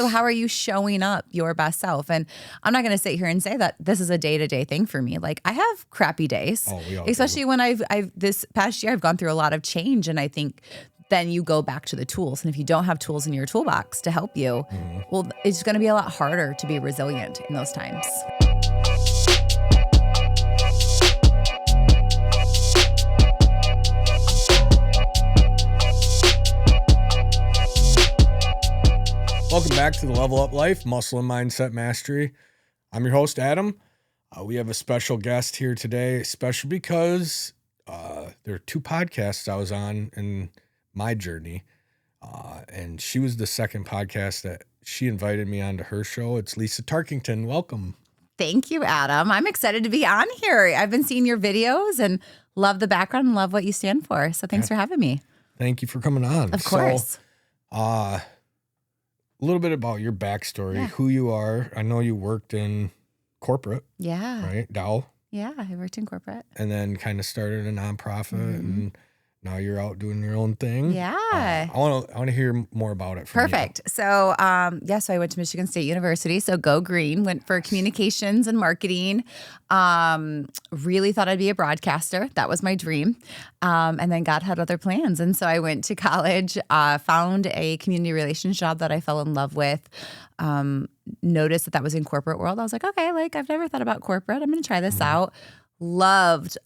So how are you showing up your best self? And I'm not going to sit here and say that this is a day-to-day thing for me. Like I have crappy days, we all especially do. when I've this past year, I've gone through a lot of change. And I think then you go back to the tools. And if you don't have tools in your toolbox to help you, well, it's going to be a lot harder to be resilient in those times. Welcome back to the Level Up Life, Muscle and Mindset Mastery. I'm your host, Adam. We have a special guest here today, special because there are two podcasts I was on in my journey, and she was the second podcast that she invited me onto her show. It's Lisa Tarkington. Welcome. Thank you, Adam. I'm excited to be on here. I've been seeing your videos and love the background and love what you stand for. So thanks for having me. Thank you for coming on. Of course. A little bit about your backstory, who you are. I know you worked in corporate. Yeah. Right? Dow. Yeah, I worked in corporate. And then kind of started a nonprofit, and now you're out doing your own thing. Yeah. I want to hear more about it from Perfect. So, so I went to Michigan State University. So go green, went for communications and marketing. Really thought I'd be a broadcaster. That was my dream. And then God had other plans. And so I went to college, found a community relations job that I fell in love with. Noticed that was in corporate world. I was like, okay, I've never thought about corporate. I'm going to try this out. Loved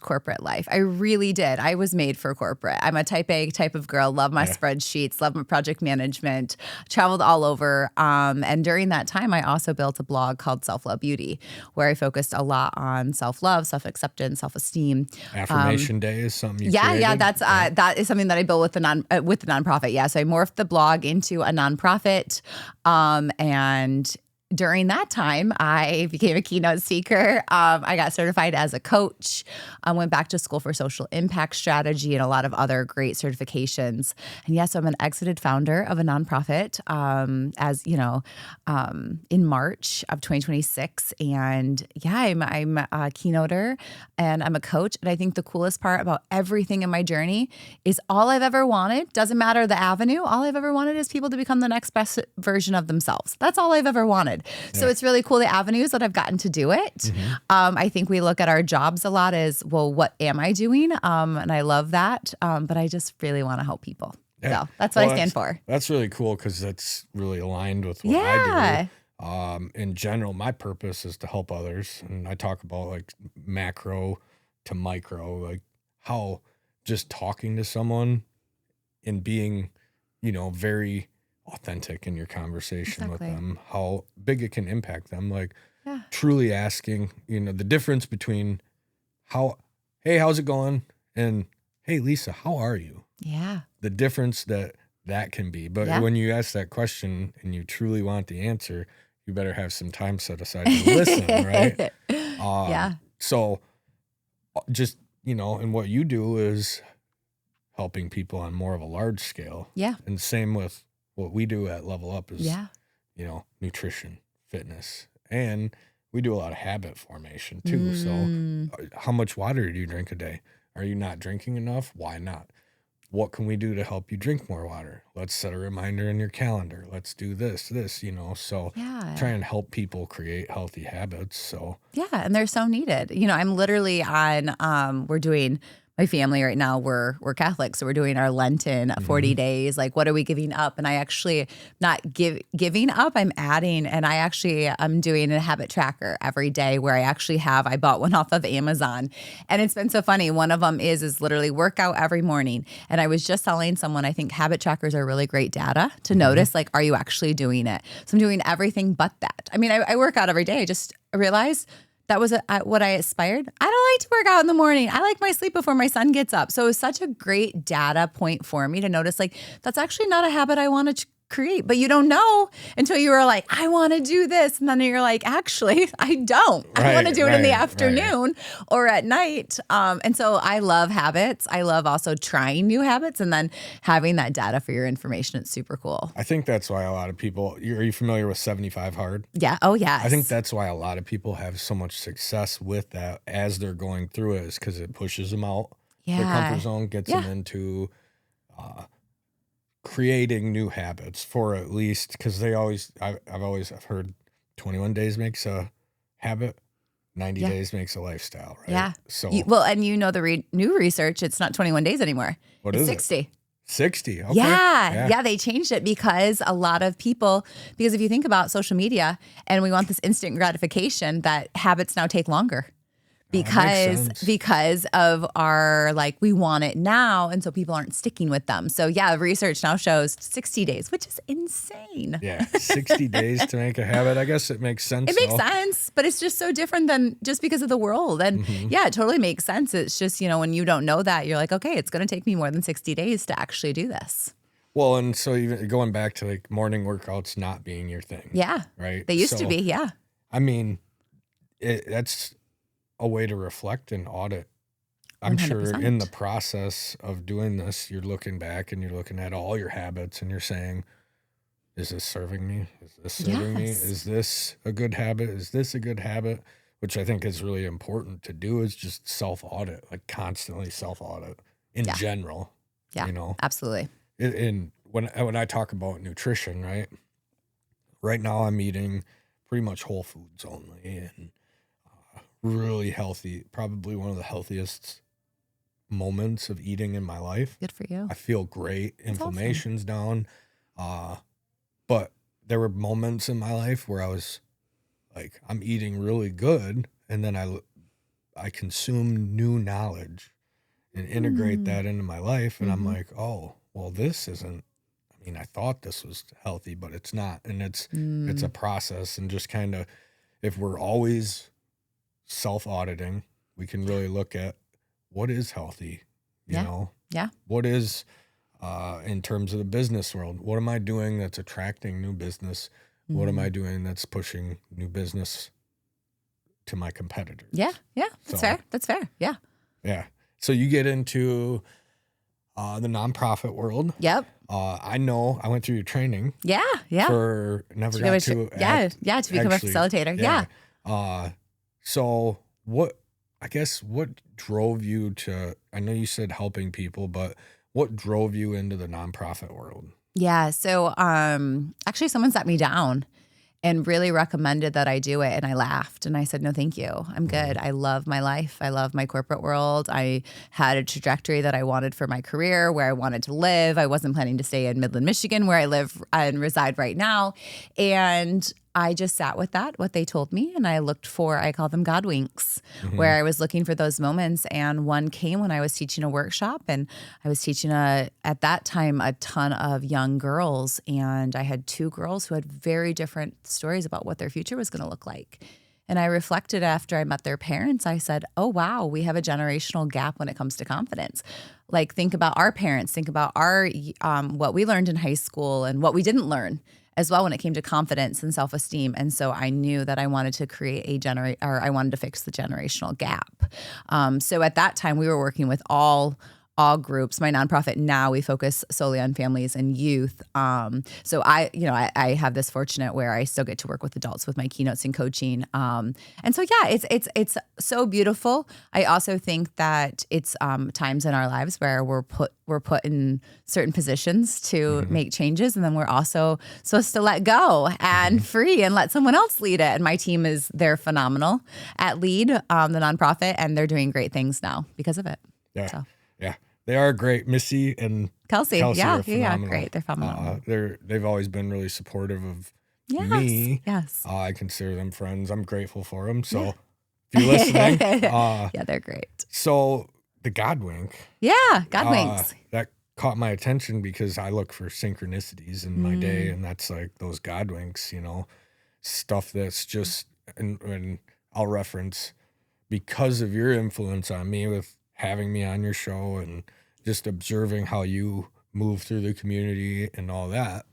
corporate life. I really did. I was made for corporate. I'm a type A type of girl. Love my spreadsheets, love my project management, traveled all over. And during that time, I also built a blog called Self-Love Beauty, where I focused a lot on self-love, self-acceptance, self-esteem. Affirmation Day is something you created? Yeah, that is something that I built with the nonprofit. Yeah, so I morphed the blog into a nonprofit, and during that time, I became a keynote speaker. I got certified as a coach. I went back to school for social impact strategy and a lot of other great certifications. And yes, I'm an exited founder of a nonprofit, in March of 2026. And yeah, I'm a keynoter and I'm a coach. And I think the coolest part about everything in my journey is all I've ever wanted, doesn't matter the avenue, all I've ever wanted is people to become the next best version of themselves. That's all I've ever wanted. So it's really cool, the avenues that I've gotten to do it. I think we look at our jobs a lot as, well, what am I doing? And I love that. But I just really want to help people. Yeah. So that's what I stand for. That's really cool because that's really aligned with what I do. In general, my purpose is to help others. And I talk about macro to micro, how just talking to someone and being, very authentic in your conversation with them, how big it can impact them. Truly asking, the difference between hey, how's it going? And hey, Lisa, how are you? Yeah. The difference that can be. But when you ask that question and you truly want the answer, you better have some time set aside to listen, right? So just, and what you do is helping people on more of a large scale. Yeah. And same with what we do at Level Up is, nutrition, fitness, and we do a lot of habit formation too. So how much water do you drink a day? Are you not drinking enough? Why not? What can we do to help you drink more water? Let's set a reminder in your calendar. Let's do this, so try and help people create healthy habits. So and they're so needed. I'm literally on, we're doing, my family right now, we're Catholic, so we're doing our Lenten 40 days. What are we giving up? And I actually not giving up. I'm adding, and I'm doing a habit tracker every day where I bought one off of Amazon, and it's been so funny. One of them is literally workout every morning. And I was just telling someone, I think habit trackers are really great data to notice, are you actually doing it? So I'm doing everything but that. I mean, I work out every day. I just realized that was what I aspired. I don't like to work out in the morning. I like my sleep before my son gets up. So it was such a great data point for me to notice, that's actually not a habit I want to create. But you don't know until you were like, I want to do this. And then you're like, actually, I don't. I want to do it in the afternoon or at night. And so I love habits. I love also trying new habits and then having that data for your information. It's super cool. I think that's why a lot of people, are you familiar with 75 Hard? Yeah. Oh, yes. I think that's why a lot of people have so much success with that as they're going through it, is because it pushes them out. The comfort zone gets them into creating new habits for at least, because I've always heard 21 days makes a habit, 90 days makes a lifestyle, right? Yeah. So and the new research, it's not 21 days anymore. It's 60. 60. Okay. Yeah, they changed it because a lot of people, because if you think about social media and we want this instant gratification, that habits now take longer because of our, like, we want it now. And so people aren't sticking with them. So yeah, research now shows 60 days, which is insane. Yeah. 60 days to make a habit. I guess it makes sense. It makes sense, but it's just so different than just because of the world. And yeah, it totally makes sense. It's just, when you don't know that, you're like, okay, it's going to take me more than 60 days to actually do this. Well, and so even going back to like morning workouts not being your thing. Yeah. Right. They used to be. Yeah. I mean, that's a way to reflect and audit. I'm 100%. Sure in the process of doing this, you're looking back and you're looking at all your habits and you're saying, is this serving me? Is this serving me? Is this a good habit? Is this a good habit? Which I think is really important to do, is just self-audit, like constantly self-audit in general. Yeah, absolutely. And when I talk about nutrition, right now I'm eating pretty much whole foods only and really healthy, probably one of the healthiest moments of eating in my life. Good for you. I feel great. Inflammation's down. But there were moments in my life where I was like, I'm eating really good. And then I consume new knowledge and integrate that into my life. And I'm like, oh, well, this isn't, I thought this was healthy, but it's not. And it's a process. And just kind of, if we're always self-auditing, we can really look at what is healthy, you know? Yeah. What is, in terms of the business world, what am I doing that's attracting new business? What am I doing that's pushing new business to my competitors? Yeah. That's fair. That's fair. Yeah. Yeah. So you get into the nonprofit world. Yep. I know I went through your training. Yeah. To become a facilitator. Yeah. So what drove you to, I know you said helping people, but what drove you into the nonprofit world? Yeah. So actually someone sat me down and really recommended that I do it. And I laughed and I said, no, thank you. I'm good. I love my life. I love my corporate world. I had a trajectory that I wanted for my career, where I wanted to live. I wasn't planning to stay in Midland, Michigan, where I live and reside right now. And I just sat with what they told me, and I call them God winks, where I was looking for those moments. And one came when I was teaching a workshop, and I was teaching at that time, a ton of young girls. And I had two girls who had very different stories about what their future was going to look like. And I reflected after I met their parents. I said, oh, wow, we have a generational gap when it comes to confidence. Like, think about our parents, think about our what we learned in high school and what we didn't learn as well when it came to confidence and self-esteem. And so I knew that I wanted to create I wanted to fix the generational gap. So at that time, we were working with all groups. My nonprofit now, we focus solely on families and youth. So I have this fortunate where I still get to work with adults with my keynotes and coaching. And so yeah, it's so beautiful. I also think that it's times in our lives where we're put in certain positions to make changes, and then we're also supposed to let go and free and let someone else lead it. And my team they're phenomenal at lead the nonprofit, and they're doing great things now because of it. Yeah. So. Yeah, they are great. Missy and Kelsey yeah, great. They're phenomenal. They've always been really supportive of me. Yes. I consider them friends. I'm grateful for them. So if you're listening, yeah, they're great. So the God wink. Yeah, God winks. That caught my attention because I look for synchronicities in my day, and that's like those God winks, stuff that's just, and I'll reference, because of your influence on me with having me on your show and just observing how you move through the community and all that.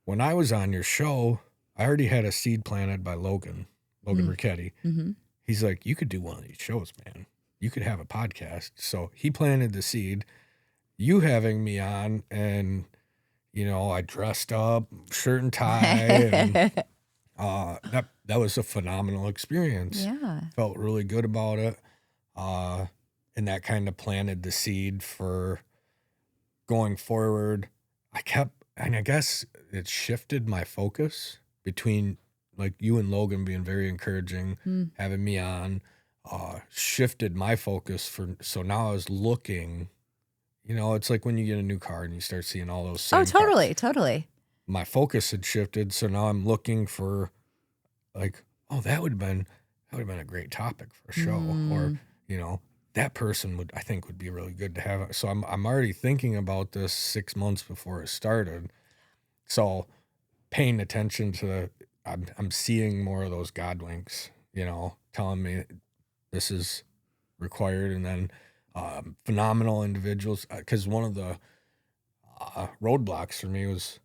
When I was on your show, I already had a seed planted by Logan Ricchetti. He's like, you could do one of these shows, man. You could have a podcast. So he planted the seed. You having me on, and, I dressed up, shirt and tie, and that was a phenomenal experience. Yeah. Felt really good about it. And that kind of planted the seed for going forward. and I guess it shifted my focus between like you and Logan being very encouraging, having me on, shifted my focus so now I was looking, it's like when you get a new car and you start seeing all those same totally, cars. totally. My focus had shifted, so now I'm looking for like, oh, that would have been a great topic for a show, or that person I think would be really good to have. So I'm already thinking about this 6 months before it started. So paying attention to I'm seeing more of those God winks, telling me this is required, and then phenomenal individuals. Because one of the roadblocks for me was,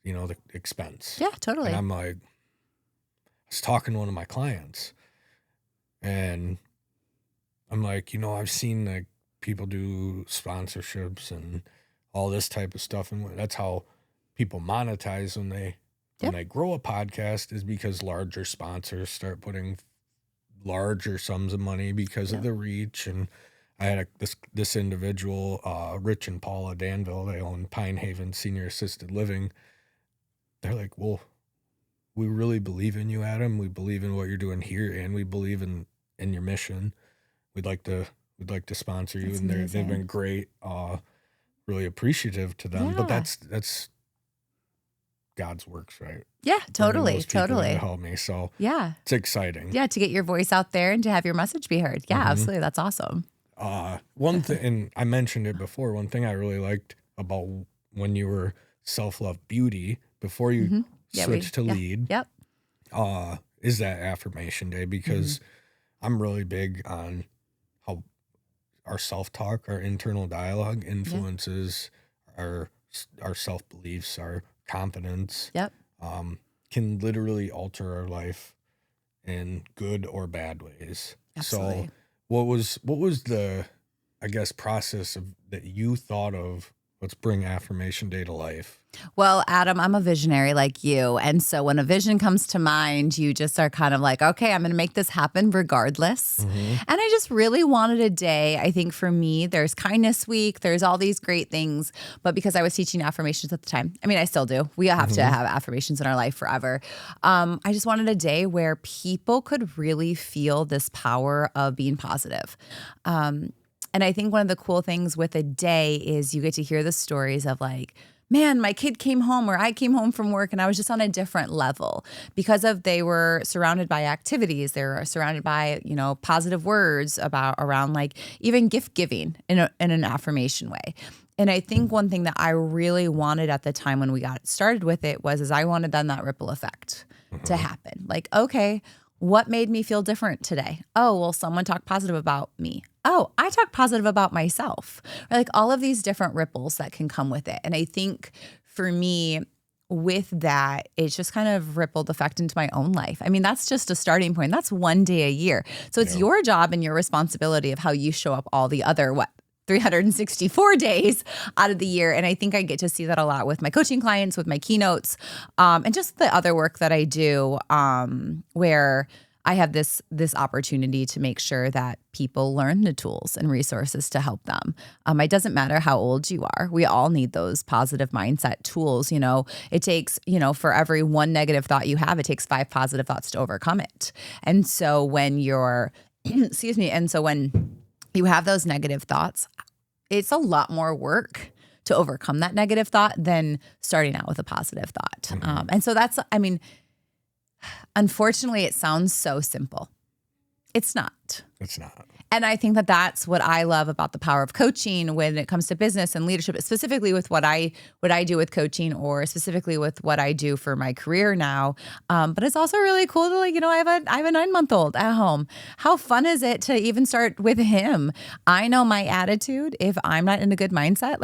the expense. Yeah, totally. And I'm like, I was talking to one of my clients, and I'm like, I've seen like people do sponsorships and all this type of stuff, and that's how people monetize when they grow a podcast, is because larger sponsors start putting larger sums of money because of the reach. And I had this individual, Rich and Paula Danville, they own Pine Haven Senior Assisted Living. They're like, well, we really believe in you, Adam. We believe in what you're doing here, and we believe in your mission. We'd like to sponsor you. That's and they've been great. Really appreciative to them. Yeah. But that's God's works, right? Yeah, totally. To help me. So yeah, it's exciting. Yeah, to get your voice out there and to have your message be heard. Yeah, absolutely. That's awesome. One thing, and I mentioned it before, one thing I really liked about when you were Self-Love Beauty, before you switched to lead, is that affirmation day, because I'm really big on how our self-talk, our internal dialogue influences our self-beliefs, our confidence. Can literally alter our life in good or bad ways. Absolutely. So what was the, I guess, process that you thought of, let's bring Affirmation Day to life? Well, Adam, I'm a visionary like you. And so when a vision comes to mind, you just are kind of like, okay, I'm going to make this happen regardless. And I just really wanted a day. I think for me, there's Kindness Week, there's all these great things. But because I was teaching affirmations at the time, I mean, I still do. We have to have affirmations in our life forever. I just wanted a day where people could really feel this power of being positive. And I think one of the cool things with a day is you get to hear the stories of like, man, my kid came home, or I came home from work and I was just on a different level because they were surrounded by activities. They were surrounded by, positive words around like even gift giving in an affirmation way. And I think one thing that I really wanted at the time when we got started with it was I wanted then that ripple effect to happen. Like, okay, what made me feel different today? Oh, well, someone talked positive about me. Oh, I talk positive about myself. Or like all of these different ripples that can come with it. And I think for me, with that, it's just kind of rippled effect into my own life. I mean, that's just a starting point. That's one day a year. So it's your job and your responsibility of how you show up all the other, 364 days out of the year. And I think I get to see that a lot with my coaching clients, with my keynotes, and just the other work that I do, where I have this opportunity to make sure that people learn the tools and resources to help them. It doesn't matter how old you are. We all need those positive mindset tools. It takes, for every one negative thought you have, it takes 5 positive thoughts to overcome it. And so when you're, when you have those negative thoughts, it's a lot more work to overcome that negative thought than starting out with a positive thought. And so that's, unfortunately, it sounds so simple. It's not. It's not. And I think that that's what I love about the power of coaching when it comes to business and leadership, specifically with what I do with coaching, or specifically with what I do for my career now. But it's also really cool to I have a 9-month-old at home. How fun is it to even start with him? I know my attitude, if I'm not in a good mindset,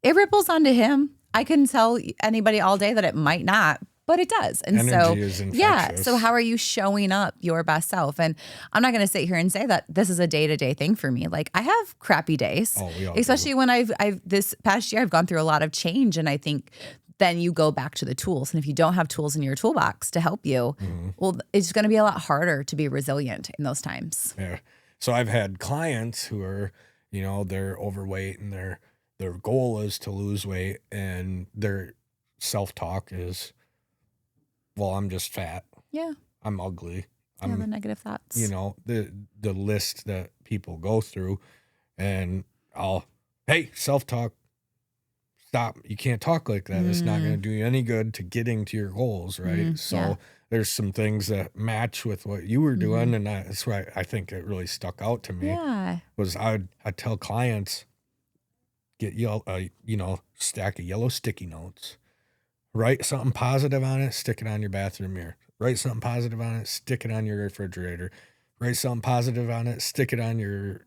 it ripples onto him. I can tell anybody all day that it might not, but it does. And energy is infectious. So how are you showing up your best self? And I'm not going to sit here and say that this is a day-to-day thing for me. I have crappy days, especially when I've this past year, I've gone through a lot of change. And I think then you go back to the tools. And if you don't have tools in your toolbox to help you, well, it's going to be a lot harder to be resilient in those times. Yeah. So I've had clients who are, they're overweight and they're their goal is to lose weight and their self-talk is, well, I'm just fat. Yeah. I'm ugly. The negative thoughts. The list that people go through, and hey, self-talk, stop. You can't talk like that. It's not going to do you any good to getting to your goals, right? So there's some things that match with what you were doing, and that's why I think it really stuck out to me. Yeah. Was I'd tell clients, get stack of yellow sticky notes, write something positive on it, stick it on your bathroom mirror. Write something positive on it, stick it on your refrigerator. Write something positive on it, stick it on your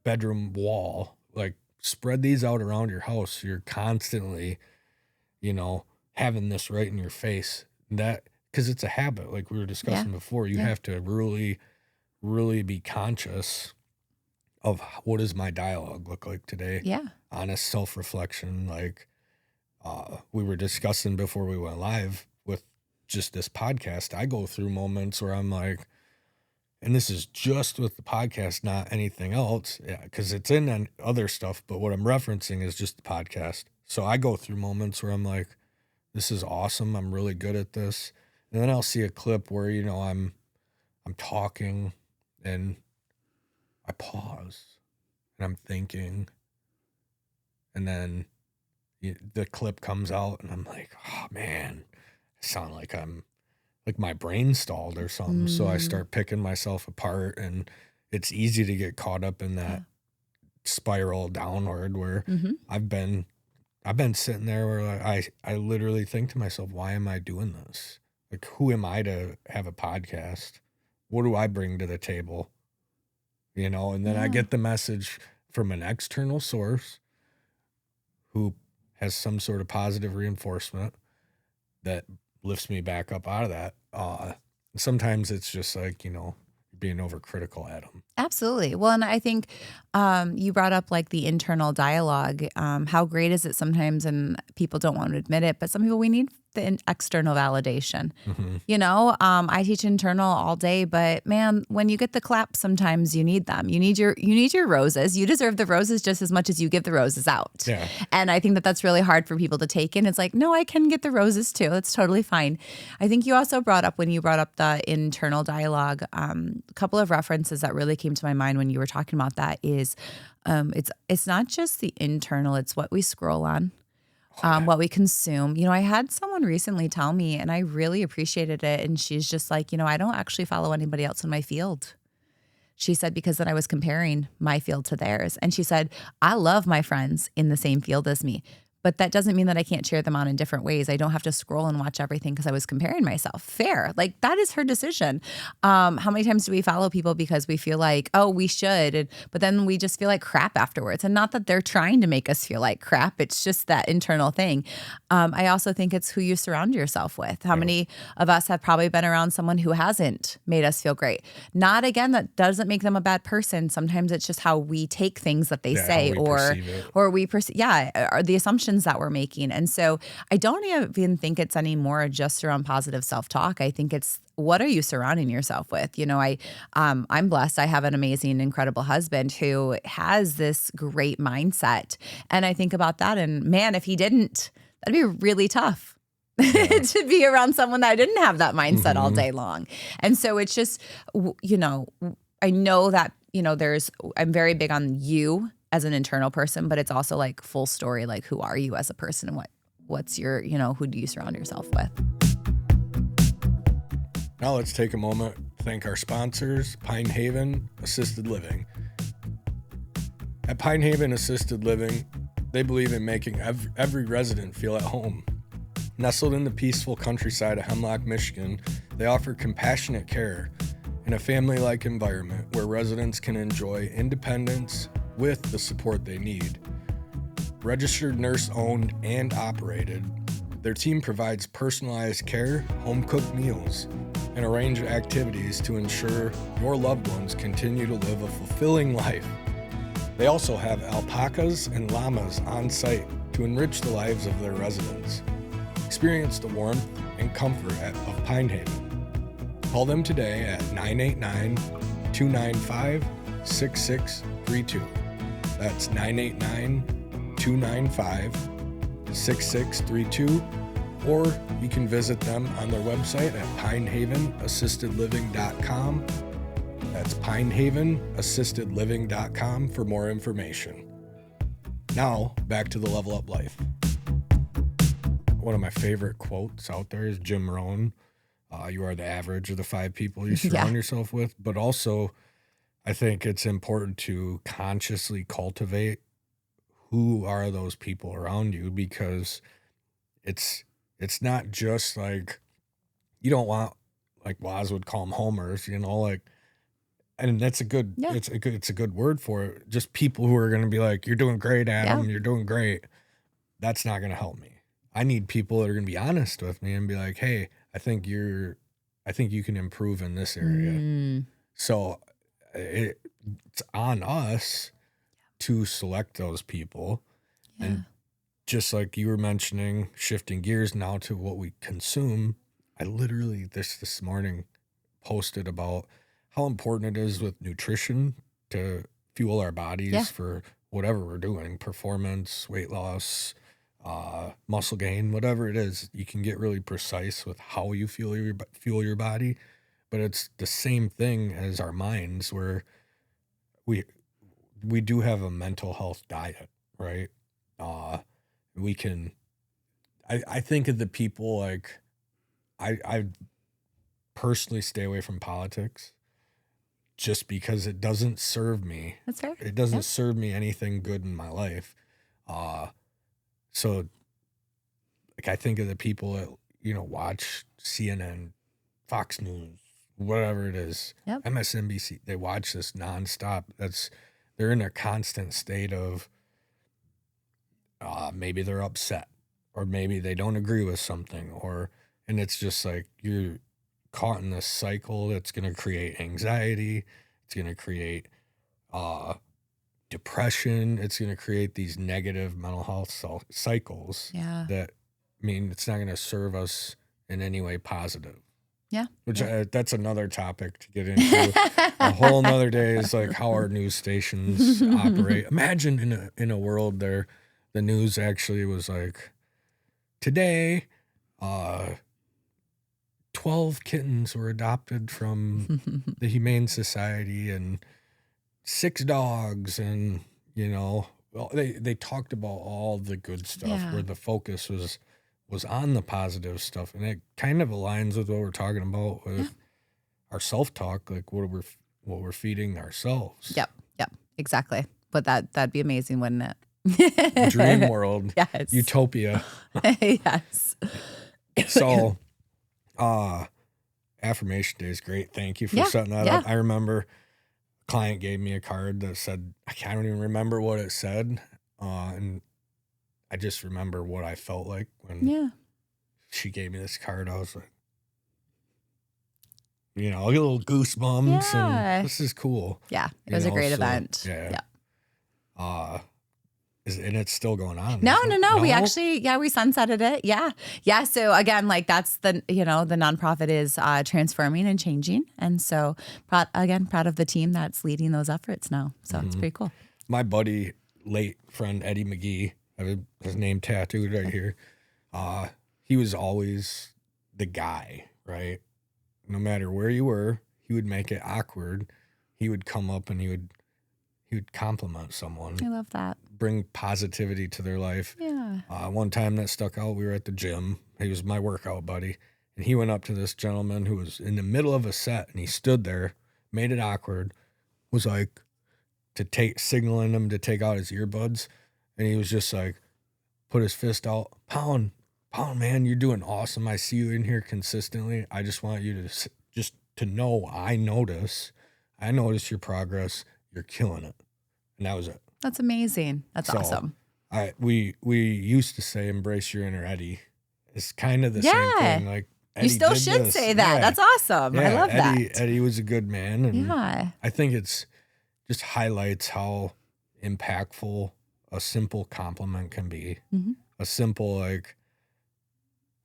bedroom wall. Like, spread these out around your house. You're constantly, having this right in your face. That, because it's a habit, like we were discussing before. You have to really, really be conscious of what does my dialogue look like today. Yeah. Honest self-reflection. Like we were discussing before we went live with just this podcast, I go through moments where I'm like, and this is just with the podcast, not anything else. Yeah, because it's in other stuff, but what I'm referencing is just the podcast. So I go through moments where I'm like, this is awesome. I'm really good at this. And then I'll see a clip where, I'm talking and I pause and I'm thinking, and then the clip comes out and I'm like, oh man, I sound like my brain stalled or something. So I start picking myself apart, and it's easy to get caught up in that spiral downward where I've been sitting there where I literally think to myself, why am I doing this? Like, who am I to have a podcast? What do I bring to the table? And then I get the message from an external source who has some sort of positive reinforcement that lifts me back up out of that. Sometimes it's just like, being overcritical at them. Absolutely. Well, and I think you brought up like the internal dialogue. How great is it sometimes, and people don't want to admit it, but some people, we need the external validation. I teach internal all day, but man, when you get the clap, sometimes you need them. You need your roses. You deserve the roses just as much as you give the roses out. Yeah. And I think that that's really hard for people to take in. It's like, no, I can get the roses too. That's totally fine. I think you also brought up, when you brought up the internal dialogue, a couple of references that really came to my mind when you were talking about that is, it's not just the internal, it's what we scroll on. What we consume. I had someone recently tell me, and I really appreciated it. And she's just like, I don't actually follow anybody else in my field. She said, because then I was comparing my field to theirs. And she said, I love my friends in the same field as me, but that doesn't mean that I can't cheer them on in different ways. I don't have to scroll and watch everything because I was comparing myself. Fair. Like, that is her decision. How many times do we follow people because we feel like, oh, we should, but then we just feel like crap afterwards? And not that they're trying to make us feel like crap. It's just that internal thing. I also think it's who you surround yourself with. How many of us have probably been around someone who hasn't made us feel great? Not, again, that doesn't make them a bad person. Sometimes it's just how we take things that they say, or we perceive, or the assumptions that we're making. And so I don't even think it's anymore just around positive self-talk. I think it's, what are you surrounding yourself with? I'm blessed. I have an amazing, incredible husband who has this great mindset. And I think about that, and man, if he didn't, that'd be really tough. To be around someone that didn't have that mindset all day long. And so it's just, I know that, I'm very big on you as an internal person, but it's also like full story, like, who are you as a person, and what's your, who do you surround yourself with? Now let's take a moment to thank our sponsors, Pine Haven Assisted Living. At Pine Haven Assisted Living, they believe in making every resident feel at home. Nestled in the peaceful countryside of Hemlock, Michigan, they offer compassionate care in a family-like environment where residents can enjoy independence with the support they need. Registered nurse-owned and operated, their team provides personalized care, home-cooked meals, and a range of activities to ensure your loved ones continue to live a fulfilling life. They also have alpacas and llamas on site to enrich the lives of their residents. Experience the warmth and comfort of Pine Haven. Call them today at 989-295-6632. That's 989 295-6632, or you can visit them on their website at pinehavenassistedliving.com. That's pinehavenassistedliving.com for more information. Now, back to the Level Up Life. One of my favorite quotes out there is Jim Rohn. You are the average of the 5 people you surround yourself with. But also, I think it's important to consciously cultivate who are those people around you, because it's not just like, you don't want, like Woz would call them homers, you know, like, and that's a good, it's a good word for it. Just people who are going to be like, you're doing great, Adam, you're doing great. That's not going to help me. I need people that are going to be honest with me and be like, hey, I think you can improve in this area. So it's on us to select those people. And just like you were mentioning, shifting gears now to what we consume, I literally this morning posted about how important it is with nutrition to fuel our bodies for whatever we're doing, performance, weight loss, muscle gain, whatever it is. You can get really precise with how you fuel your body, but it's the same thing as our minds, where we do have a mental health diet, right? We can, I think of the people, like, I personally stay away from politics just because it doesn't serve me. That's fair. It doesn't serve me anything good in my life. So like, I think of the people that, you know, watch CNN, Fox News, whatever it is, MSNBC, they watch this nonstop. They're in a constant state of, maybe they're upset, or maybe they don't agree with something, and it's just like, you're caught in this cycle that's going to create anxiety. It's going to create, depression. It's going to create these negative mental health cycles that, I mean, it's not going to serve us in any way positive. Yeah. Which that's another topic to get into. A whole nother day is like how our news stations operate. Imagine in a world there, the news actually was like, today, 12 kittens were adopted from the Humane Society, and 6 dogs, and, you know, they talked about all the good stuff where the focus was on the positive stuff. And it kind of aligns with what we're talking about with our self-talk, like what we're feeding ourselves. Yep, exactly. But that'd be amazing, wouldn't it? Dream world. Yes. Utopia. Yes. So, affirmation day is great. Thank you for setting that up. I remember a client gave me a card that said, I can't even remember what it said. And I just remember what I felt like when she gave me this card. I was like, you know, a little goosebumps, and this is cool. Yeah, it was a great event. Yeah. And it's still going on. No. We actually, we sunsetted it. Yeah. So again, like, that's the, you know, the nonprofit is transforming and changing. And so proud of the team that's leading those efforts now. So it's pretty cool. My buddy, late friend, Eddie McGee, I have his name tattooed right here. He was always the guy, right? No matter where you were, he would make it awkward. He would come up and he would compliment someone. I love that. Bring positivity to their life. Yeah. One time that stuck out, we were at the gym. He was my workout buddy. And he went up to this gentleman who was in the middle of a set, and he stood there, made it awkward, was like, signaling him to take out his earbuds. And he was just like, put his fist out, pound, man, you're doing awesome. I see you in here consistently. I just want you to know I notice your progress. You're killing it. And that was it. That's amazing. That's awesome. We used to say, embrace your inner Eddie. It's kind of the same thing. Like, Eddie, you still should say that. Yeah. That's awesome. I love that. Eddie was a good man. And I think it's just highlights how impactful a simple compliment can be. Mm-hmm. A simple,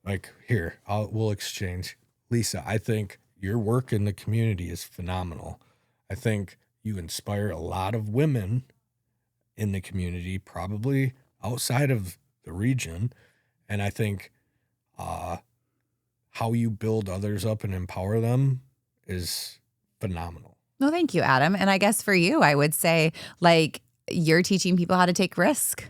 like here, we'll exchange. Lisa, I think your work in the community is phenomenal. I think you inspire a lot of women in the community, probably outside of the region. And I think how you build others up and empower them is phenomenal. No, thank you, Adam. And I guess for you, I would say, like, you're teaching people how to take risk,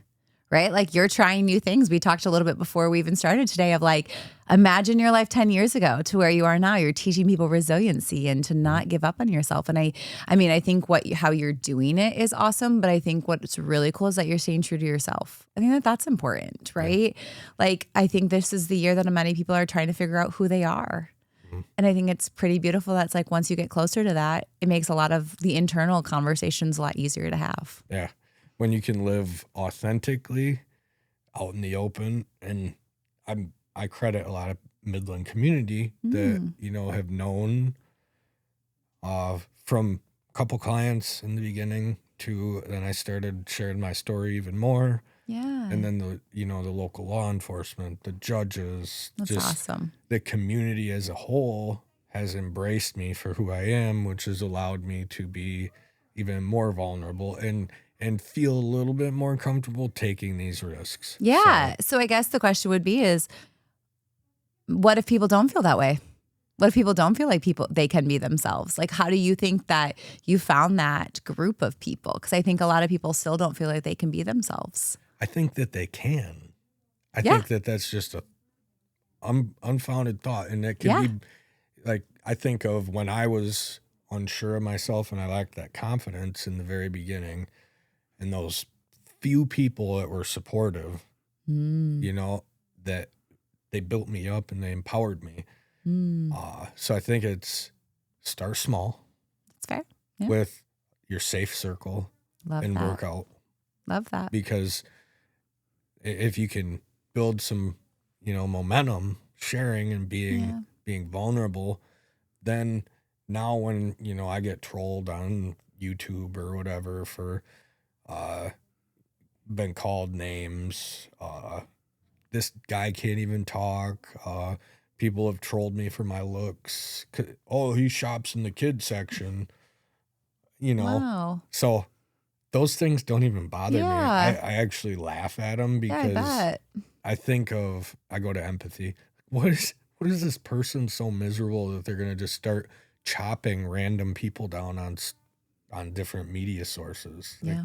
right? Like, you're trying new things. We talked a little bit before we even started today of like, imagine your life 10 years ago to where you are now. You're teaching people resiliency and to not give up on yourself. And I mean, I think how you're doing it is awesome. But I think what's really cool is that you're staying true to yourself. I think that that's important, right? Yeah. Like, I think this is the year that many people are trying to figure out who they are. And I think it's pretty beautiful. That's like, once you get closer to that, it makes a lot of the internal conversations a lot easier to have. Yeah. When you can live authentically out in the open. And I credit a lot of Midland community that, have known from a couple clients in the beginning to then I started sharing my story even more. Yeah. And then the local law enforcement, the judges, that's just awesome. The community as a whole has embraced me for who I am, which has allowed me to be even more vulnerable and feel a little bit more comfortable taking these risks. Yeah. So I guess the question would be is, what if people don't feel that way? What if people don't feel like they can be themselves? Like, how do you think that you found that group of people? Because I think a lot of people still don't feel like they can be themselves. I think that they can. I think that that's just a unfounded thought. And it can be like, I think of when I was unsure of myself and I lacked that confidence in the very beginning, and those few people that were supportive, that they built me up and they empowered me. So I think it's start small. That's fair. Yeah. With your safe circle. Love and that. work out. Love that. Because if you can build some, momentum, sharing and being vulnerable, then now when, I get trolled on YouTube or whatever for been called names, this guy can't even talk, people have trolled me for my looks. Oh, he shops in the kids section, Wow. So those things don't even bother me. I actually laugh at them because I go to empathy. What is this person so miserable that they're going to just start chopping random people down on different media sources? Like,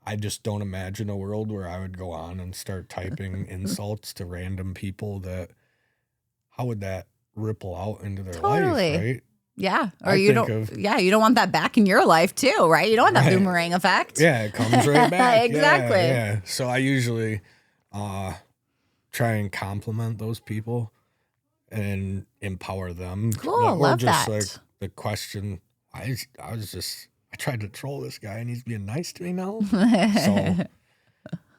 I just don't imagine a world where I would go on and start typing insults to random people. How would that ripple out into their life, right? Yeah. Or you don't want that back in your life too, right? You don't want that boomerang effect. Yeah, it comes right back. Exactly. Yeah. So I usually try and compliment those people and empower them. Cool. Love that. Like the question, I tried to troll this guy and he's being nice to me now. So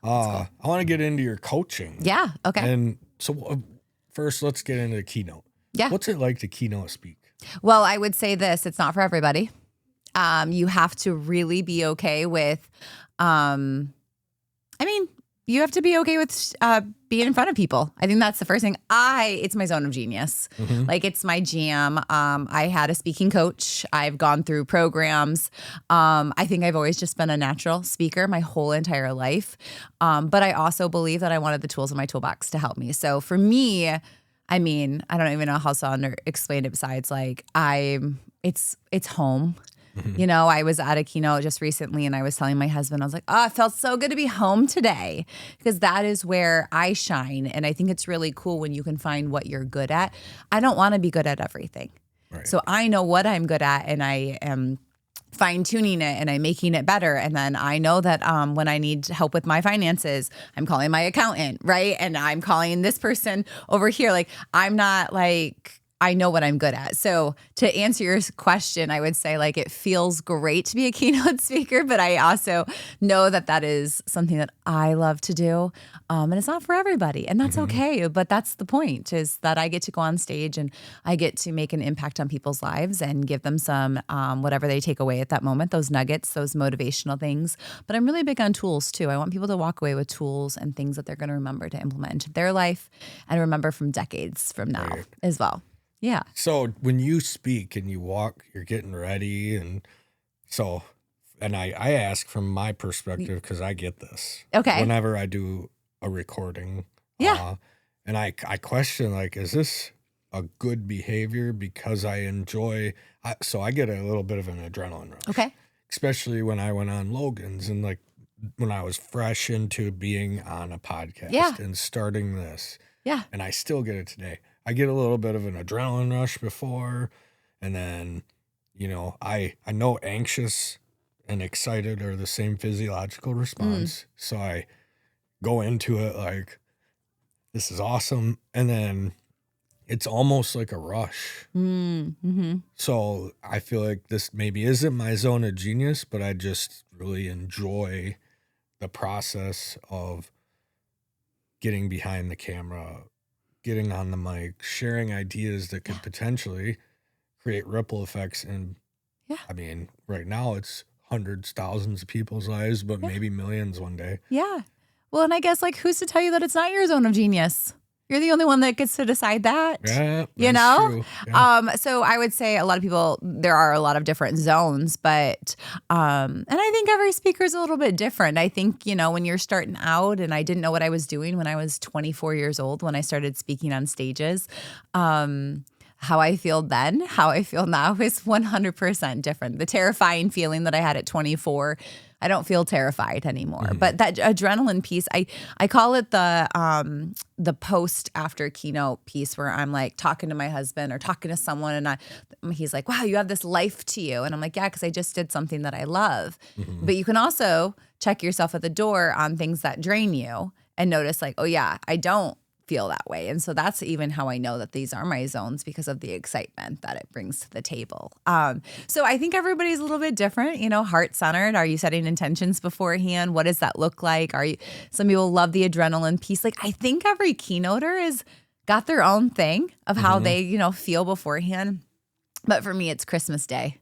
I want to get into your coaching. Yeah. Okay. And so first, let's get into the keynote. Yeah. What's it like to keynote speak? Well, I would say this, it's not for everybody. You have to really be okay with, you have to be okay with being in front of people. I think that's the first thing. It's my zone of genius. Mm-hmm. Like, it's my jam. I had a speaking coach. I've gone through programs. I think I've always just been a natural speaker my whole entire life. But I also believe that I wanted the tools in my toolbox to help me. So for me, I don't even know how to explain it besides like it's home. Mm-hmm. I was at a keynote just recently and I was telling my husband, I was like, it felt so good to be home today, because that is where I shine. And I think it's really cool when you can find what you're good at. I don't want to be good at everything. Right. So I know what I'm good at and I am fine-tuning it and I'm making it better. And then I know that when I need help with my finances, I'm calling my accountant, right? And I'm calling this person over here. Like, I'm not like, I know what I'm good at. So to answer your question, I would say like it feels great to be a keynote speaker, but I also know that that is something that I love to do. And it's not for everybody, and that's okay. But that's the point, is that I get to go on stage and I get to make an impact on people's lives and give them some whatever they take away at that moment, those nuggets, those motivational things. But I'm really big on tools too. I want people to walk away with tools and things that they're going to remember to implement into their life and remember from decades from now as well. Yeah. So when you speak and you walk, you're getting ready. And so and I ask from my perspective because I get this. Okay. Whenever I do a recording. Yeah. And I question, like, is this a good behavior because I enjoy, so I get a little bit of an adrenaline rush. Okay. Especially when I went on Logan's and like when I was fresh into being on a podcast and starting this. Yeah. And I still get it today. I get a little bit of an adrenaline rush before, and then, you know, I know anxious and excited are the same physiological response. So I go into it like, this is awesome. And then it's almost like a rush. Mm-hmm. So I feel like this maybe isn't my zone of genius, but I just really enjoy the process of getting behind the camera, getting on the mic, sharing ideas that could potentially create ripple effects. And I mean, right now it's hundreds, thousands of people's lives, but maybe millions one day. Yeah. Well, and I guess, like, who's to tell you that it's not your zone of genius? You're the only one that gets to decide that. Yeah, you know? True. Yeah. So I would say a lot of people, there are a lot of different zones, but, and I think every speaker is a little bit different. I think, you know, when you're starting out, and I didn't know what I was doing when I was 24 years old, when I started speaking on stages, how I feel then, how I feel now is 100% different. The terrifying feeling that I had at 24, I don't feel terrified anymore. But that adrenaline piece, I call it the post after keynote piece, where I'm like talking to my husband or talking to someone, and he's like, wow, you have this life to you. And I'm like, yeah, because I just did something that I love. But you can also check yourself at the door on things that drain you and notice, like, oh yeah, I don't feel that way. And so that's even how I know that these are my zones, because of the excitement that it brings to the table. So I think everybody's a little bit different, you know, heart-centered. Are you setting intentions beforehand? What does that look like? Some people love the adrenaline piece. Like, I think every keynoter is got their own thing of how they, you know, feel beforehand. But for me, it's Christmas Day.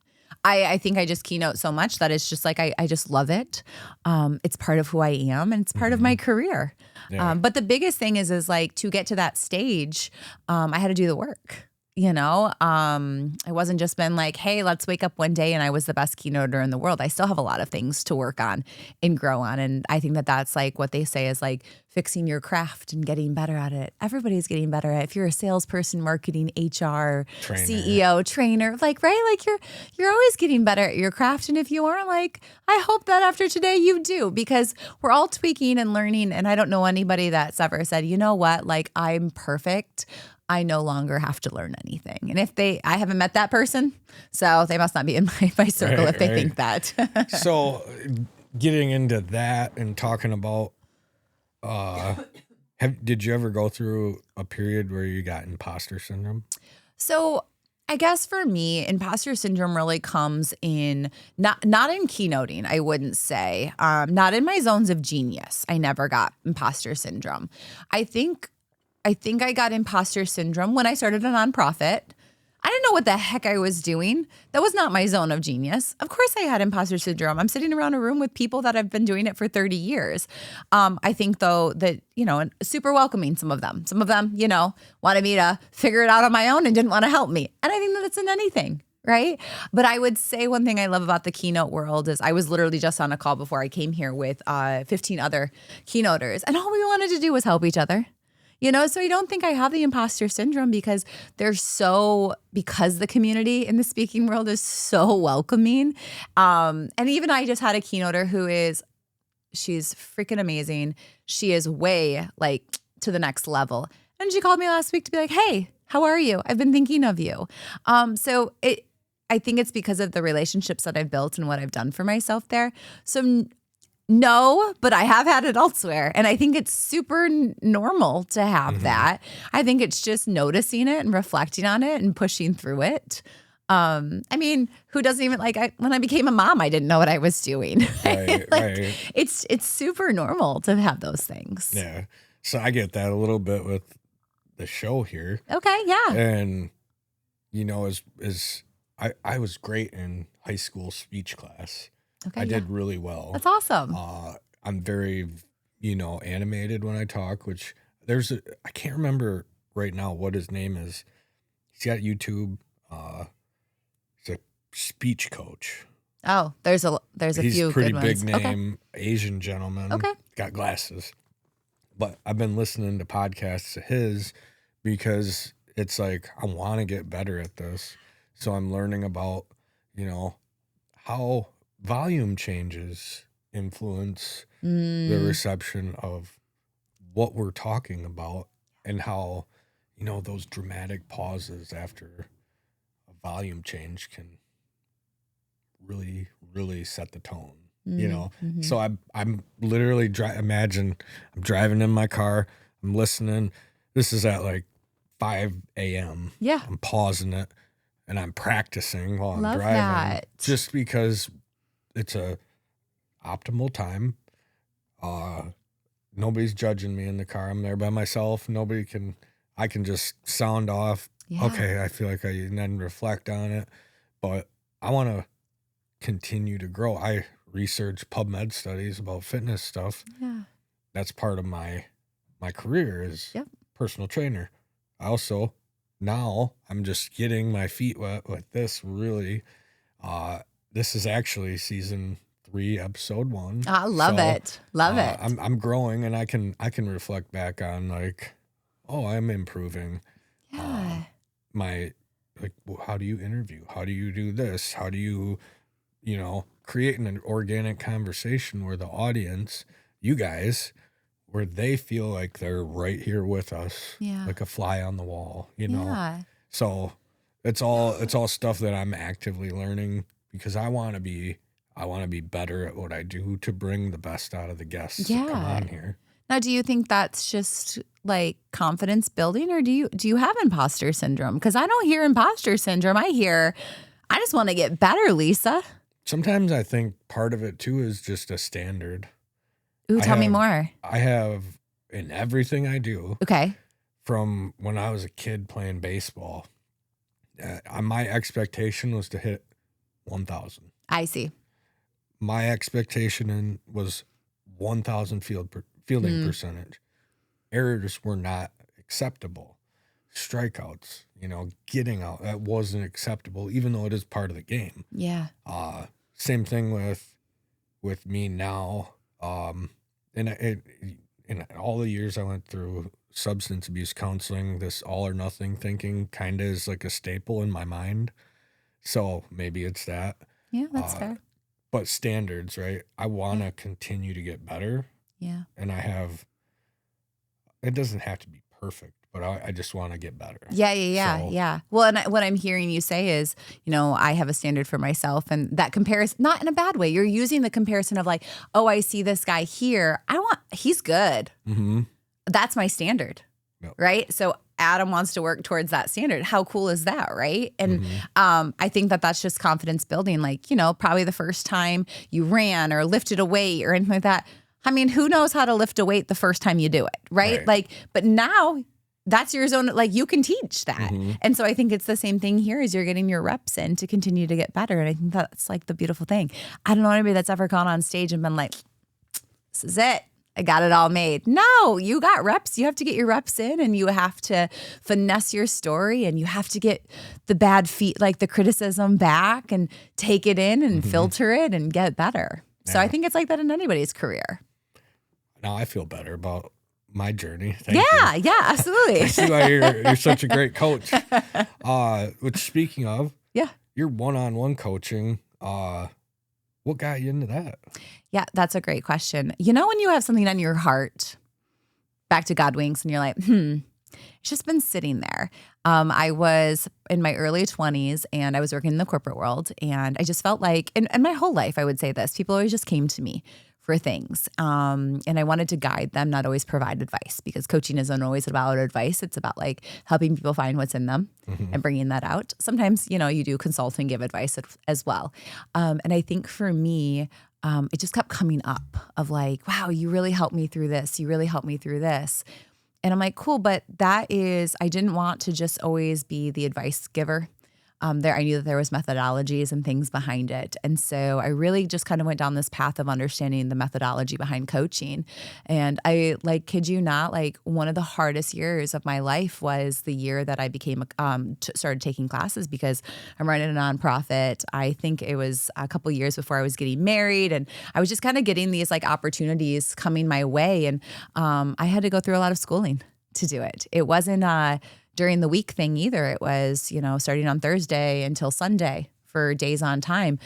I think I just keynote so much that it's just like, I just love it. It's part of who I am, and it's part of my career. Yeah. But the biggest thing is like, to get to that stage, I had to do the work. You know, I wasn't just been like, hey, let's wake up one day and I was the best keynoter in the world. I still have a lot of things to work on and grow on. And I think that that's like what they say is like fixing your craft and getting better at it. Everybody's getting better at it. If you're a salesperson, marketing, HR, CEO, trainer, like, right? Like you're always getting better at your craft. And if you aren't, like, I hope that after today you do, because we're all tweaking and learning. And I don't know anybody that's ever said, you know what, like, I'm perfect. I no longer have to learn anything. And if I haven't met that person, so they must not be in my circle if they think that. So getting into that and talking about, did you ever go through a period where you got imposter syndrome? So I guess for me, imposter syndrome really comes in, not in keynoting, I wouldn't say, not in my zones of genius. I never got imposter syndrome. I think I got imposter syndrome when I started a nonprofit. I didn't know what the heck I was doing. That was not my zone of genius. Of course I had imposter syndrome. I'm sitting around a room with people that have been doing it for 30 years. I think, though, that, you know, super welcoming, some of them, you know, wanted me to figure it out on my own and didn't want to help me. And I think that it's in anything. Right. But I would say one thing I love about the keynote world is I was literally just on a call before I came here with 15 other keynoters. And all we wanted to do was help each other. You know, so I don't think I have the imposter syndrome, because because the community in the speaking world is so welcoming. And even I just had a keynoter she's freaking amazing. She is way like to the next level. And she called me last week to be like, hey, how are you? I've been thinking of you. I think it's because of the relationships that I've built and what I've done for myself there. So no, but I have had it elsewhere. And I think it's super normal to have that. I think it's just noticing it and reflecting on it and pushing through it. I mean, who doesn't even when I became a mom, I didn't know what I was doing. Right, right. It's super normal to have those things. Yeah. So I get that a little bit with the show here. Okay. Yeah. And, you know, I was great in high school speech class. Okay, I did really well. That's awesome. I'm very, you know, animated when I talk, which I can't remember right now what his name is. He's got YouTube. He's a speech coach. Oh, there's a few pretty good big ones. name, Asian gentleman. Okay. Got glasses. But I've been listening to podcasts of his because it's like, I want to get better at this. So I'm learning about, how volume changes influence the reception of what we're talking about, and how, those dramatic pauses after a volume change can really, really set the tone, So I'm literally imagine I'm driving in my car, I'm listening. This is at like 5 a.m. Yeah. I'm pausing it and I'm practicing while I'm Love driving. that. Just because it's a optimal time. Nobody's judging me in the car. I'm there by myself. I can just sound off. Yeah. Okay, I feel like and then reflect on it. But I want to continue to grow. I research PubMed studies about fitness stuff. Yeah. That's part of my career is personal trainer. I also, now I'm just getting my feet wet with this really. This is actually season 3, episode 1. I love it. Love it. I'm growing, and I can reflect back on like, oh, I'm improving. Yeah. How do you interview? How do you do this? How do you, create an organic conversation where the audience, you guys, where they feel like they're right here with us, like a fly on the wall, Yeah. So it's all stuff that I'm actively learning because I want to be better at what I do to bring the best out of the guests that come on here. Now, do you think that's just like confidence building, or do you have imposter syndrome? Because I don't hear imposter syndrome. I hear, I just want to get better, Lisa. Sometimes I think part of it too is just a standard. Ooh, tell me more. I have in everything I do. Okay. From when I was a kid playing baseball, my expectation was to hit 1,000. I see. My expectation was 1,000 fielding percentage. Errors were not acceptable. Strikeouts, getting out, that wasn't acceptable, even though it is part of the game. Yeah. Same thing with me now. In all the years I went through substance abuse counseling, this all or nothing thinking kind of is like a staple in my mind. So maybe it's that. Yeah, that's fair. But standards, right? I want to continue to get better. Yeah. And it doesn't have to be perfect, but I just want to get better. Yeah. Well, and what I'm hearing you say is, I have a standard for myself, and that comparison, not in a bad way. You're using the comparison of like, oh, I see this guy here. He's good. Mm-hmm. That's my standard. Yep. Right. So Adam wants to work towards that standard. How cool is that? Right. And I think that's just confidence building. Like, probably the first time you ran or lifted a weight or anything like that. I mean, who knows how to lift a weight the first time you do it, right? Like, but now that's your zone. Like, you can teach that. And so I think it's the same thing here as you're getting your reps in to continue to get better. And I think that's like the beautiful thing. I don't know anybody that's ever gone on stage and been like, this is it. I got it all made. No, you got reps. You have to get your reps in, and you have to finesse your story, and you have to get the bad like the criticism back and take it in and filter it and get better. So I think it's like that in anybody's career. Now I feel better about my journey. Thank you. Yeah, absolutely. I see why you're such a great coach. Which, speaking of, your one-on-one coaching, what got you into that? Yeah, that's a great question. When you have something on your heart, back to God winks, and you're like, it's just been sitting there. I was in my early 20s, and I was working in the corporate world, and I just felt like, and my whole life, I would say this, people always just came to me for things. And I wanted to guide them, not always provide advice, because coaching isn't always about advice. It's about like helping people find what's in them and bringing that out. Sometimes, you do consult and give advice as well. And I think for me, it just kept coming up of like, wow, you really helped me through this. You really helped me through this. And I'm like, cool, but I didn't want to just always be the advice giver. there, I knew that there was methodologies and things behind it. And so I really just kind of went down this path of understanding the methodology behind coaching. And I kid you not, like one of the hardest years of my life was the year that I became, started taking classes because I'm running a nonprofit. I think it was a couple years before I was getting married, and I was just kind of getting these like opportunities coming my way. And I had to go through a lot of schooling to do it. It wasn't during the week thing either. It was, starting on Thursday until Sunday for days on time.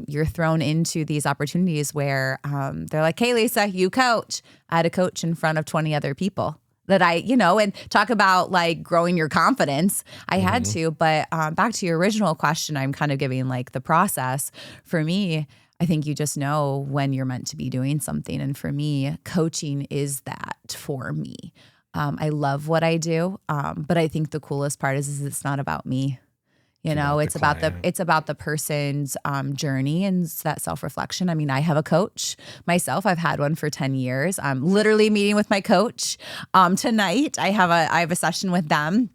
You're thrown into these opportunities where they're like, hey, Lisa, you coach. I had a coach in front of 20 other people that and talk about like growing your confidence. I had to, but back to your original question, I'm kind of giving like the process. For me, I think you just know when you're meant to be doing something. And for me, coaching is that for me. I love what I do, but I think the coolest part is it's not about me. It's about the person's journey and that self-reflection. I mean, I have a coach myself. I've had one for 10 years. I'm literally meeting with my coach tonight. I have a session with them.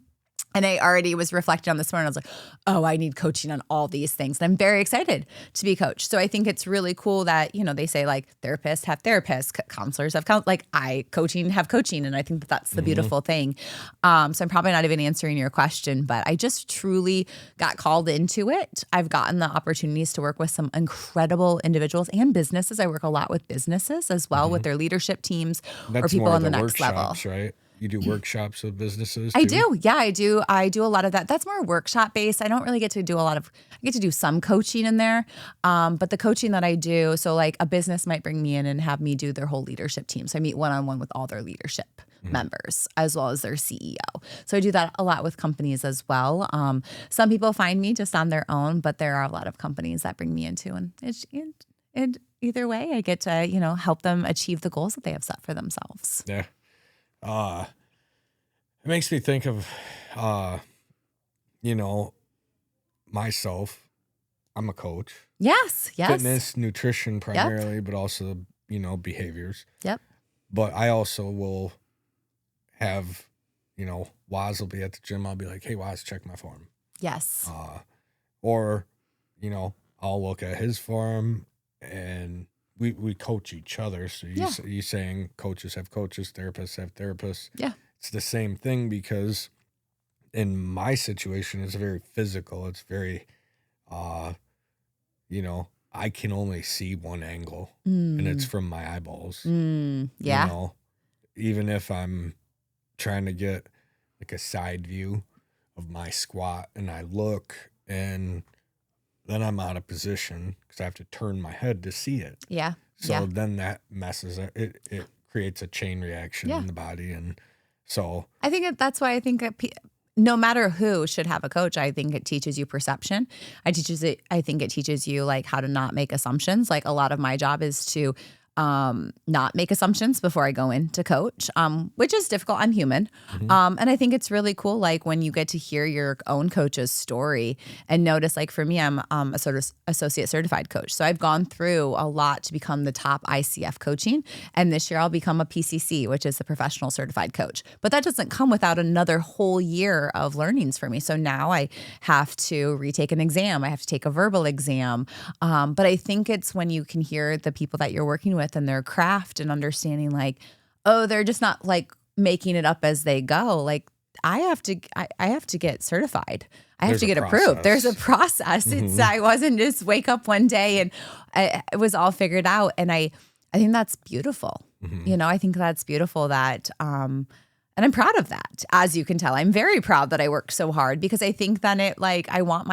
And I already was reflecting on this morning. I was like, oh, I need coaching on all these things. And I'm very excited to be coached. So I think it's really cool that, they say like therapists have therapists, counselors have coaching have coaching. And I think that's the beautiful thing. So I'm probably not even answering your question, but I just truly got called into it. I've gotten the opportunities to work with some incredible individuals and businesses. I work a lot with businesses as well with their leadership teams or people on the next level. Right? You do workshops with businesses too? I do. Yeah, I do. I do a lot of that. That's more workshop based. I don't really get to do I get to do some coaching in there. But the coaching that I do, so like a business might bring me in and have me do their whole leadership team. So I meet one-on-one with all their leadership members as well as their CEO. So I do that a lot with companies as well. Some people find me just on their own, but there are a lot of companies that bring me into, and either way, I get to, help them achieve the goals that they have set for themselves. Yeah. It makes me think of, myself. I'm a coach. Yes. Fitness, nutrition primarily, but also, behaviors. Yep. But I also will have, Waz will be at the gym. I'll be like, hey, Waz, check my form. Yes. Or, I'll look at his form and we coach each other. So you saying coaches have coaches, therapists have therapists. Yeah. It's the same thing because in my situation, it's very physical. It's very, I can only see one angle and it's from my eyeballs. Yeah. Even if I'm trying to get like a side view of my squat and I look and then I'm out of position because I have to turn my head to see it. Yeah. So then that messes it. It creates a chain reaction in the body. And so I think that's why I think no matter who should have a coach, I think it teaches you perception. I think it teaches you like how to not make assumptions. Like a lot of my job is to not make assumptions before I go in to coach, which is difficult. I'm human. And I think it's really cool, like when you get to hear your own coach's story and notice, like for me, I'm a sort of associate certified coach. So I've gone through a lot to become the top ICF coaching. And this year I'll become a PCC, which is a professional certified coach. But that doesn't come without another whole year of learnings for me. So now I have to retake an exam. I have to take a verbal exam. But I think it's when you can hear the people that you're working with and their craft and understanding like, oh, they're just not like making it up as they go. Like I have to get certified. I have to get approved. There's a process. It's, I wasn't just wake up one day and it was all figured out. And I think that's beautiful. I think that's beautiful that, and I'm proud of that. As you can tell, I'm very proud that I worked so hard because I think then I want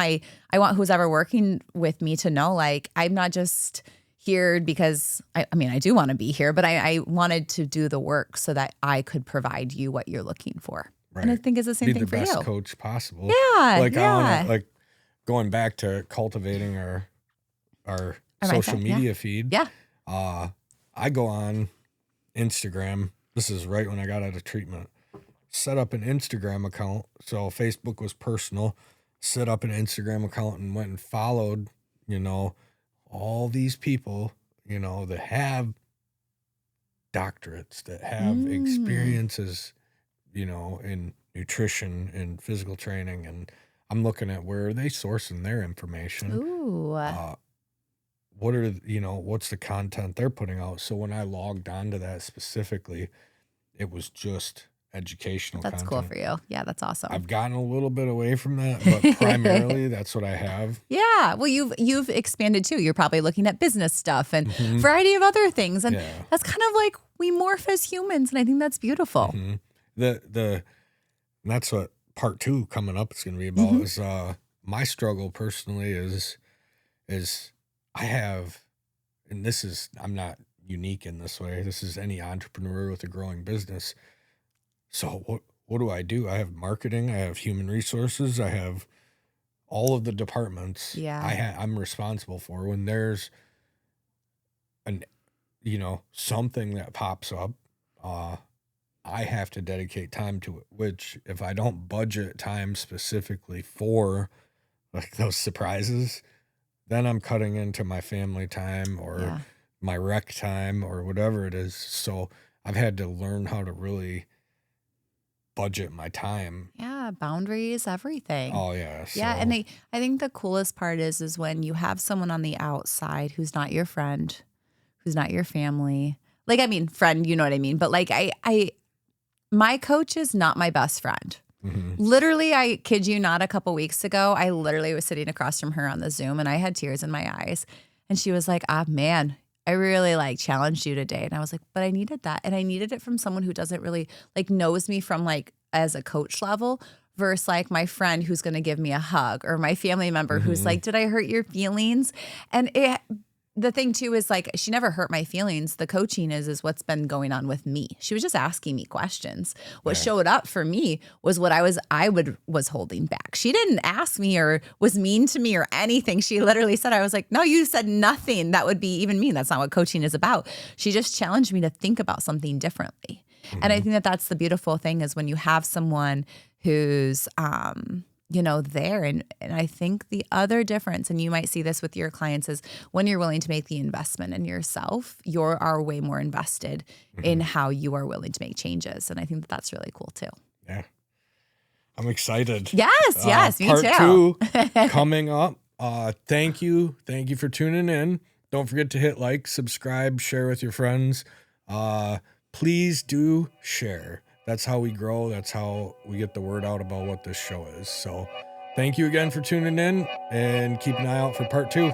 who's ever working with me to know, like, I'm not just here because I do want to be here, but I wanted to do the work so that I could provide you what you're looking for. Right. And I think it's the same thing for you. Be the best coach possible. Yeah. I wanna, going back to cultivating our social media feed. Yeah. I go on Instagram. This is right when I got out of treatment. Set up an Instagram account. So Facebook was personal. Set up an Instagram account and went and followed, all these people, that have doctorates, that have experiences, in nutrition and physical training. And I'm looking at where are they sourcing their information. Ooh. What are, what's the content they're putting out? So when I logged onto that specifically, it was just educational That's content. cool for you. Yeah, that's awesome. I've gotten a little bit away from that, but primarily that's what I have. Yeah. Well, you've expanded too. You're probably looking at business stuff and variety of other things. And that's kind of like we morph as humans. And I think that's beautiful. That's what part 2 coming up is going to be about is my struggle personally is I have, and I'm not unique in this way. This is any entrepreneur with a growing business. So what do? I have marketing, I have human resources, I have all of the departments I'm responsible for. When there's something that pops up, I have to dedicate time to it, which if I don't budget time specifically for like those surprises, then I'm cutting into my family time or my rec time or whatever it is. So I've had to learn how to really budget my time. Yeah, boundaries, everything. Oh yeah. So. Yeah, and I think the coolest part is when you have someone on the outside who's not your friend, who's not your family. Like, I mean, friend, you know what I mean? But like my coach is not my best friend. Literally, I kid you not, a couple weeks ago, I literally was sitting across from her on the Zoom and I had tears in my eyes. And she was like, man, I really like challenged you today. And I was like, but I needed that. And I needed it from someone who doesn't really like knows me from like as a coach level versus like my friend who's going to give me a hug or my family member who's like, did I hurt your feelings? And the thing too is like, she never hurt my feelings. The coaching is what's been going on with me. She was just asking me questions. What showed up for me was what I was holding back. She didn't ask me or was mean to me or anything. She literally said, I was like, no, you said nothing that would be even mean. That's not what coaching is about. She just challenged me to think about something differently. And I think that that's the beautiful thing is when you have someone who's, there. And I think the other difference, and you might see this with your clients, is when you're willing to make the investment in yourself, you are way more invested in how you are willing to make changes. And I think that that's really cool too. Yeah. I'm excited. Yes, me part too. 2 coming up. Thank you. Thank you for tuning in. Don't forget to hit like, subscribe, share with your friends. Please do share. That's how we grow. That's how we get the word out about what this show is. So thank you again for tuning in and keep an eye out for part 2.